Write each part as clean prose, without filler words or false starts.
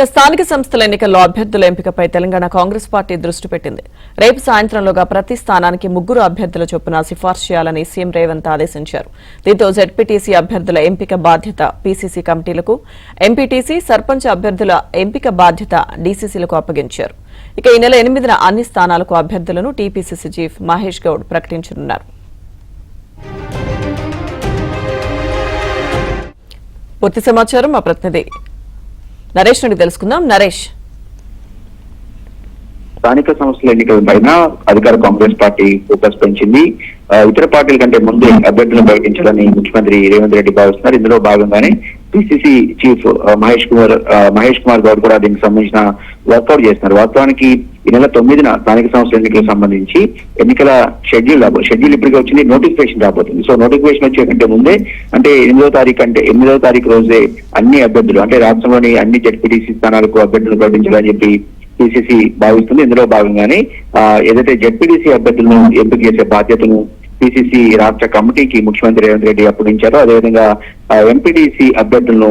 స్థానిక సంస్థల ఎన్నికల్లో అభ్యర్థుల ఎంపికపై తెలంగాణ కాంగ్రెస్ పార్టీ దృష్టి పెట్టింది. రేపు సాయంత్రంలోగా ప్రతి స్థానానికి 3 అభ్యర్థుల చొప్పున సిఫార్సు చేయాలని సీఎం రేవంత్ ఆదేశించారు. దీంతో జెడ్పీటీసీ అభ్యర్థుల ఎంపిక బాధ్యత పీసీసీ కమిటీలకు, ఎంపీటీసీ, సర్పంచ్ అభ్యర్థుల ఎంపిక బాధ్యత డీసీసీలకు అప్పగించారు. ఇక ఈ నెల 8న అన్ని స్థానాలకు అభ్యర్థులను టీపీసీసీ చీఫ్ మహేష్ గౌడ్ ప్రకటించనున్నారు. పూర్తి సమాచారం మా ప్రతినిధి నరేష్ నుండి తెలుసుకుందాం. నరేష్, స్థానిక సంస్థల ఎన్నికల పైన అధికార కాంగ్రెస్ పార్టీ ఫోకస్ పెంచింది. ఇతర పార్టీల కంటే ముందే అభ్యర్థులను ప్రకటించాలని ముఖ్యమంత్రి రేవంత్ రెడ్డి భావిస్తున్నారు. ఇందులో భాగంగానే పిసిసి చీఫ్ మహేష్ కుమార్ గౌడ్ కూడా దీనికి సంబంధించిన వర్కౌట్ చేస్తున్నారు. వాస్తవానికి ఈ నెల 9న స్థానిక సంస్థల ఎన్నికలకు సంబంధించి ఎన్నికల షెడ్యూల్ ఇప్పటికే వచ్చింది, నోటిఫికేషన్ రాబోతుంది. సో నోటిఫికేషన్ వచ్చే కంటే ముందే అంటే 8వ తారీఖు రోజే అన్ని అభ్యర్థులు అంటే రాష్ట్రంలోని అన్ని జెడ్పీటీసీ స్థానాలకు అభ్యర్థులను ప్రకటించాలని చెప్పి పిసిసి భావిస్తుంది. ఇందులో భాగంగానే ఏదైతే జెడ్పీటీసీ అభ్యర్థులను ఎంపిక చేసే బాధ్యతను పిసిసి రాష్ట్ర కమిటీకి ముఖ్యమంత్రి రేవంత్ రెడ్డి అప్పగించారు. అదేవిధంగా ఎంపీటీసీ అభ్యర్థులను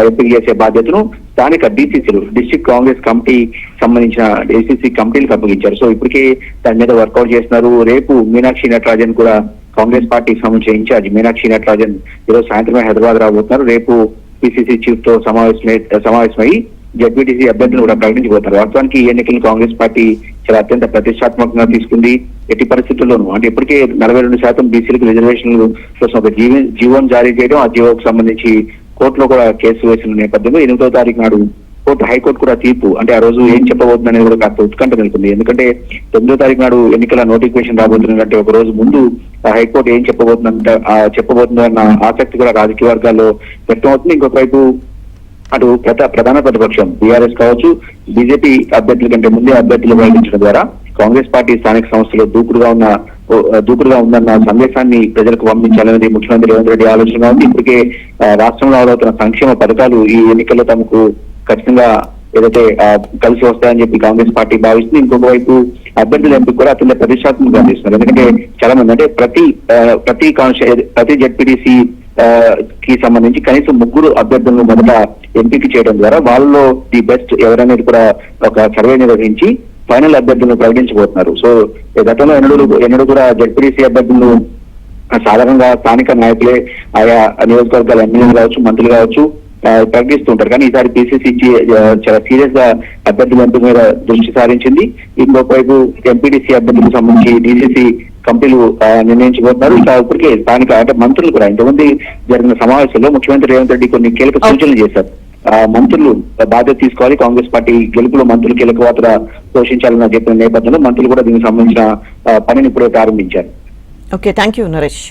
ఎంపిక చేసే బాధ్యతను స్థానిక డీసీసీలు, డిస్ట్రిక్ట్ కాంగ్రెస్ కమిటీ సంబంధించిన డీసీసీ కమిటీలకు అప్పగించారు. సో ఇప్పటికే దాని మీద వర్కౌట్ చేస్తున్నారు. రేపు మీనాక్షి నటరాజన్ కూడా కాంగ్రెస్ పార్టీకి సంబంధించిన ఇన్ఛార్జ్ మీనాక్షి నటరాజన్ ఈరోజు సాయంత్రమే హైదరాబాద్ రాబోతున్నారు. రేపు పిసిసి చీఫ్ తో సమావేశమై జెడ్పీటీసీ అభ్యర్థులు కూడా ప్రకటించబోతారు. వాస్తవానికి ఈ ఎన్నికలు కాంగ్రెస్ పార్టీ చాలా అత్యంత ప్రతిష్టాత్మకంగా తీసుకుంది. ఎట్టి పరిస్థితుల్లోనూ అంటే ఇప్పటికే 42% బీసీలకు రిజర్వేషన్లు కోసం ఒక జీవోను జారీ చేయడం, ఆ జీవోకు సంబంధించి కోర్టులో కూడా కేసు వేసిన నేపథ్యంలో 8వ తారీఖు నాడు హైకోర్టు కూడా తీర్పు అంటే ఆ రోజు ఏం చెప్పబోతుందనేది కూడా కాస్త ఉత్కంఠ నెలకొంది. ఎందుకంటే 9వ తారీఖు నాడు ఎన్నికల నోటిఫికేషన్ రాబోతుందంటే ఒక రోజు ముందు హైకోర్టు ఏం చెప్పబోతుందన్న ఆసక్తి కూడా రాజకీయ వర్గాల్లో వ్యక్తమవుతుంది. ఇంకొక వైపు అటు ప్రధాన ప్రతిపక్షం బీఆర్ఎస్ కావచ్చు, బీజేపీ అభ్యర్థుల కంటే ముందే అభ్యర్థులు ప్రకటించడం ద్వారా కాంగ్రెస్ పార్టీ స్థానిక సంస్థలో దూకుడుగా ఉందన్న సందేశాన్ని ప్రజలకు పంపించాలనేది ముఖ్యమంత్రి రేవంత్ రెడ్డి ఆలోచనగా ఉంది. ఇప్పటికే రాష్ట్రంలో అమలవుతున్న సంక్షేమ పథకాలు ఈ ఎన్నికల్లో తమకు ఖచ్చితంగా ఏదైతే కలిసి వస్తాయని చెప్పి కాంగ్రెస్ పార్టీ భావిస్తుంది. ఇంకొక వైపు అభ్యర్థుల ఎంపిక కూడా అత్యంత ప్రతిష్టాత్మకంగా అందిస్తున్నారు. ఎందుకంటే చాలా మంది అంటే ప్రతి జెడ్పీటీసీ కి సంబంధించి కనీసం 3 అభ్యర్థులను మొదట ఎంపిక చేయడం ద్వారా వాళ్ళలో ది బెస్ట్ ఎవరనేది కూడా ఒక సర్వే నిర్వహించి ఫైనల్ అభ్యర్థులను ప్రకటించబోతున్నారు. సో గతంలో ఎన్నడూ కూడా జెడ్పీటీసీ అభ్యర్థులను సాధారణంగా స్థానిక నాయకులే ఆయా నియోజకవర్గాల ఎమ్మెల్యేలు కావచ్చు, మంత్రులు కావచ్చు ప్రకటిస్తూ ఉంటారు. కానీ ఈసారి పిసిసి చాలా సీరియస్ గా అభ్యర్థుల ఎంపిక మీద దృష్టి సారించింది. ఇంకొక వైపు ఎంపీటీసీ అభ్యర్థులకు సంబంధించి డీసీసీ కమిటీలు నిర్ణయించబోతున్నారు. ఇక ఇప్పటికే స్థానిక అంటే మంత్రులు కూడా ఇంతకుముందు జరిగిన సమావేశంలో ముఖ్యమంత్రి రేవంత్ రెడ్డి కొన్ని కీలక సూచనలు చేశారు. మంత్రులు బాధ్యత తీసుకోవాలి, కాంగ్రెస్ పార్టీ గెలుపులో మంత్రులు కీలక పాత్ర పోషించాలని చెప్పిన నేపథ్యంలో మంత్రులు కూడా దీనికి సంబంధించిన పనిని ఇప్పుడే ప్రారంభించారు. Okay, thank you Naresh.